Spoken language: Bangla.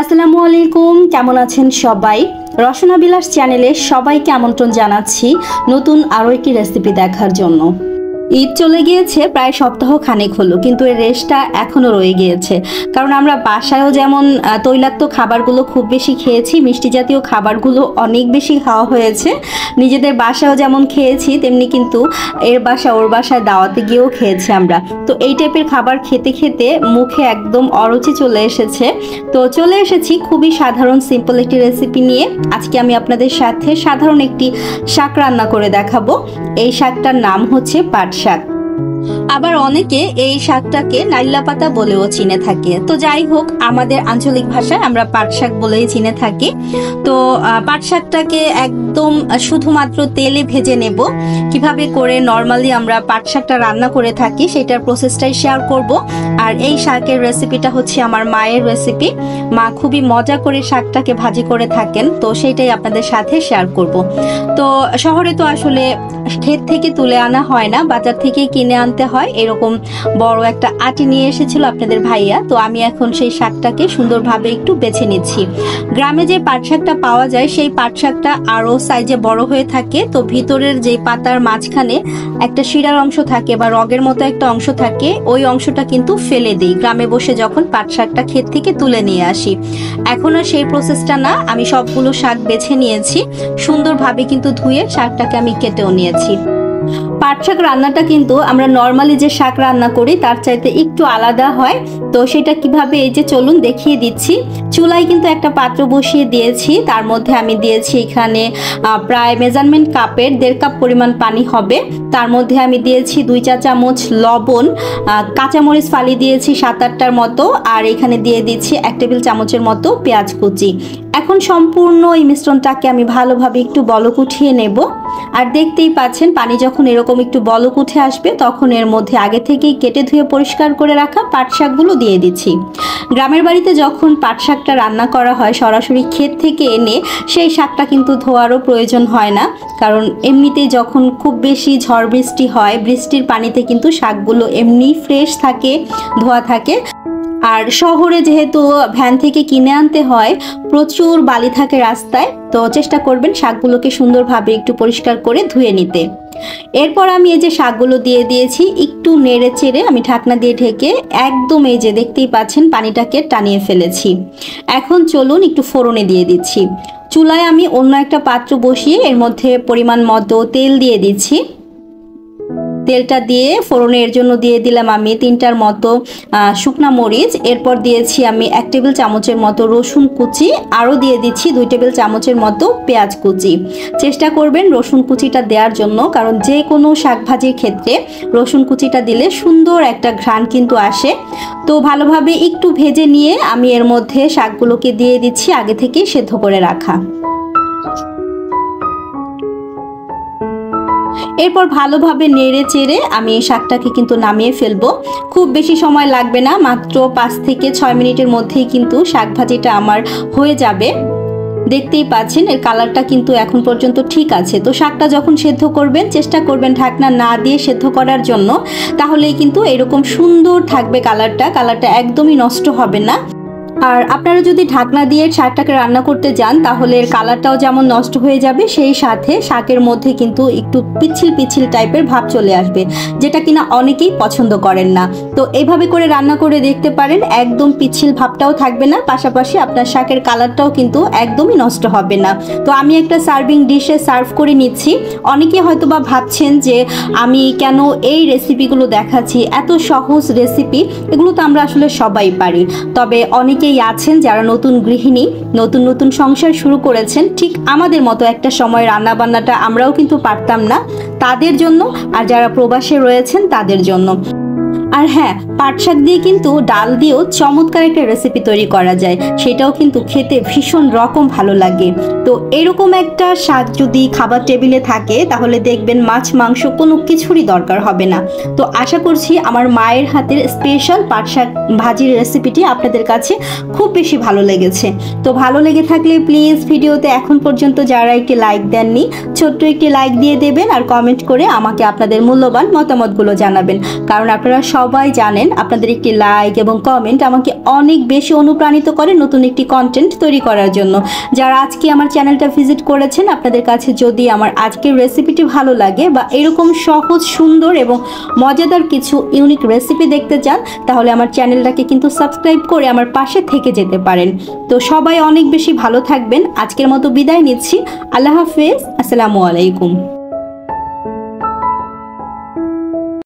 আসসালামু আলাইকুম, কেমন আছেন সবাই? রসনা বিলাস চ্যানেলে সবাইকে আমন্ত্রণ জানাচ্ছি নতুন আরও একটি রেসিপি দেখার জন্য। ঈদ চলে গিয়েছে প্রায় সপ্তাহ খানেক হলো, কিন্তু এর রেশটা এখনও রয়ে গিয়েছে। কারণ আমরা বাসায়ও যেমন তৈলাক্ত খাবারগুলো খুব বেশি খেয়েছি, মিষ্টি জাতীয় খাবারগুলো অনেক বেশি খাওয়া হয়েছে, নিজেদের বাসায়ও যেমন খেয়েছি তেমনি কিন্তু এর বাসা ওর বাসায় দাওয়াতে গিয়েও খেয়েছি আমরা। তো এই টাইপের খাবার খেতে খেতে মুখে একদম অরুচি চলে এসেছে। তো চলে এসেছি খুবই সাধারণ সিম্পল একটি রেসিপি নিয়ে। আজকে আমি আপনাদের সাথে সাধারণ একটি শাক রান্না করে দেখাবো। এই শাকটার নাম হচ্ছে পাট শাক। আবার অনেকে এই শাকটাকে নাইলা পাতা বলেও চিনে থাকে। তো যাই হোক, আমাদের আঞ্চলিক ভাষায় আমরা পাট শাক বলেই চিনে থাকি। তো পাট শাকটাকে একদম শুধুমাত্র তেলে ভেজে নেব। কিভাবে করে নর্মালি আমরা পাট শাকটা রান্না করে থাকি সেটার প্রসেসটাই শেয়ার করব। আর এই শাকের রেসিপিটা হচ্ছে আমার মায়ের রেসিপি। মা খুবই মজা করে শাকটাকে ভাজি করে থাকেন, তো সেইটাই আপনাদের সাথে শেয়ার করব। তো শহরে তো আসলে ক্ষেত থেকে তুলে আনা হয় না, বাজার থেকে কিনে আনতে হয়। এরকম বড় একটা আটি নিয়ে এসেছিল আপনাদের ভাইয়া। তো আমি এখন সেই শাকটাকে সুন্দরভাবে একটু বেছে নিচ্ছি। গ্রামে যে পাট শাকটা পাওয়া যায় সেই পাট শাকটা আরো সাইজে বড় হয়ে থাকে। তো ভিতরের যে পাতার মাঝখানে একটা শিরার অংশ থাকে বা রগের মতো একটা অংশ থাকে, ওই অংশটা কিন্তু ফেলে দিই গ্রামে বসে যখন পাট শাকটা ক্ষেত থেকে তুলে নিয়ে আসি। এখন আর সেই প্রসেসটা না, আমি সবগুলো শাক বেছে নিয়েছি, সুন্দরভাবে কিন্তু ধুয়ে শাকটাকে আমি কেটেও নিয়েছি। পাট শাক রান্নাটা কিন্তু আমরা নর্মালি যে শাক রান্না করি তার চাইতে একটু আলাদা হয়। তো সেটা কিভাবে, এই যে চলুন দেখিয়ে দিচ্ছি। চুলায় কিন্তু একটা পাত্র বসিয়ে দিয়েছি, তার মধ্যে আমি দিয়েছি এখানে প্রায় মেজারমেন্ট কাপের 1.5 কাপ পরিমাণ পানি হবে। তার মধ্যে আমি দিয়েছি 2 চা চামচ লবণ, কাঁচামরিচ ফালি দিয়েছি 7-8টার মতো, আর এখানে দিয়ে দিচ্ছি 1 টেবিল চামচের মতো পেঁয়াজ কুচি। এখন সম্পূর্ণ এই মিশ্রণটাকে আমি ভালোভাবে একটু বলক উঠিয়ে নেব। আর দেখতেই পাচ্ছেন পানি যখন এরকম একটু বলক উঠে আসবে তখন এর মধ্যে আগে থেকেই কেটে ধুয়ে পরিষ্কার করে রাখা পাট শাকগুলো দিয়ে দিচ্ছি। গ্রামের বাড়িতে যখন পাট শাকটা রান্না করা হয় সরাসরি ক্ষেত থেকে এনে সেই শাকটা কিন্তু ধোয়ারও প্রয়োজন হয় না, কারণ এমনিতেই যখন খুব বেশি ঝড় বৃষ্টি হয় বৃষ্টির পানিতে কিন্তু শাকগুলো এমনি ফ্রেশ থাকে, ধোয়া থাকে। আর শহরে যেহেতু ভ্যান থেকে কিনে আনতে হয়, প্রচুর বালি থাকে রাস্তায়, তো চেষ্টা করবেন শাকগুলোকে সুন্দরভাবে একটু পরিষ্কার করে ধুয়ে নিতে। এরপর আমি এই যে শাকগুলো দিয়ে দিয়েছি, একটু নেড়ে চেড়ে আমি ঢাকনা দিয়ে ঢেকে একদম এই যে দেখতেই পাচ্ছেন পানিটাকে টানিয়ে ফেলেছি। এখন চলুন একটু ফোড়নে দিয়ে দিচ্ছি। চুলায় আমি অন্য একটা পাত্র বসিয়ে এর মধ্যে পরিমাণ মতো তেল দিয়ে দিচ্ছি। তেলটা দিয়ে ফোড়নের জন্য দিয়ে দিলাম আমি 3টার মতো শুকনা মরিচ। এরপর দিয়েছি আমি 1 টেবিল চামচের মতো রসুন কুচি, আরও দিয়ে দিচ্ছি 2 টেবিল চামচের মতো পেঁয়াজ কুচি। চেষ্টা করবেন রসুন কুচিটা দেওয়ার জন্য, কারণ যে কোনো শাকভাজির ক্ষেত্রে রসুন কুচিটা দিলে সুন্দর একটা ঘ্রাণ কিন্তু আসে। তো ভালোভাবে একটু ভেজে নিয়ে আমি এর মধ্যে শাকগুলোকে দিয়ে দিচ্ছি আগে থেকে সেদ্ধ করে রাখা। এরপর ভালোভাবে নেড়ে চেড়ে আমি এই শাকটাকে কিন্তু নামিয়ে ফেলবো। খুব বেশি সময় লাগবে না, মাত্র 5 থেকে 6 মিনিটের মধ্যেই কিন্তু শাক ভাজিটা আমার হয়ে যাবে। দেখতেই পাচ্ছেন এর কালারটা কিন্তু এখন পর্যন্ত ঠিক আছে। তো শাকটা যখন সেদ্ধ করবেন চেষ্টা করবেন ঢাকনা না দিয়ে সেদ্ধ করার জন্য, তাহলেই কিন্তু এরকম সুন্দর থাকবে কালারটা একদমই নষ্ট হবে না। আর আপনারা যদি ঢাকনা দিয়ে শাকটাকে রান্না করতে যান তাহলে এর কালারটাও যেমন নষ্ট হয়ে যাবে, সেই সাথে শাকের মধ্যে কিন্তু একটু পিচ্ছিল পিচ্ছিল টাইপের ভাব চলে আসবে, যেটা কিনা অনেকেই পছন্দ করেন না। তো এইভাবে করে রান্না করে দেখতে পারেন, একদম পিচ্ছিল ভাবটাও থাকবে না, পাশাপাশি আপনার শাকের কালারটাও কিন্তু একদমই নষ্ট হবে না। তো আমি একটা সার্ভিং ডিশে সার্ভ করে নিচ্ছি। অনেকে হয়তো বা ভাবছেন যে আমি কেন এই রেসিপিগুলো দেখাচ্ছি, এত সহজ রেসিপি, এগুলো তো আমরা আসলে সবাই পারি। তবে অনেকেই আছেন যারা নতুন গৃহিণী, নতুন সংসার শুরু করেছেন, ঠিক আমাদের মতো একটা সময় রান্না বান্নাটা আমরাও কিন্তু পারতাম না, তাদের জন্য, আর যারা প্রবাসে রয়েছেন তাদের জন্য। আর হ্যাঁ, পাট শাক দিয়ে কিন্তু ডাল দিয়েও চমৎকার একটা রেসিপি তৈরি করা যায়, সেটাও কিন্তু খেতে ভীষণ রকম ভালো লাগে। তো এরকম একটা শাক যদি খাবার টেবিলে থাকে তাহলে দেখবেন মাছ মাংস কোনো কিছুরই দরকার হবে না। তো আশা করছি আমার মায়ের হাতের স্পেশাল পাট শাক ভাজির রেসিপিটি আপনাদের কাছে খুব বেশি ভালো লেগেছে। তো ভালো লেগে থাকলে প্লিজ ভিডিওতে এখন পর্যন্ত যারা একটি লাইক দেননি, ছোট্ট একটি লাইক দিয়ে দেবেন আর কমেন্ট করে আমাকে আপনাদের মূল্যবান মতামতগুলো জানাবেন, কারণ আপনারা সব সবাই জানেন আপনাদের একটি লাইক এবং কমেন্ট আমাকে অনেক বেশি অনুপ্রাণিত করে নতুন একটি কন্টেন্ট তৈরি করার জন্য। যারা আজকে আমার চ্যানেলটা ভিজিট করেছেন, আপনাদের কাছে যদি আমার আজকের রেসিপিটি ভালো লাগে বা এরকম সহজ সুন্দর এবং মজাদার কিছু ইউনিক রেসিপি দেখতে চান, তাহলে আমার চ্যানেলটাকে কিন্তু সাবস্ক্রাইব করে আমার পাশে থেকে যেতে পারেন। তো সবাই অনেক বেশি ভালো থাকবেন। আজকের মতো বিদায় নিচ্ছি। আল্লাহ হাফেজ। আসসালামু আলাইকুম।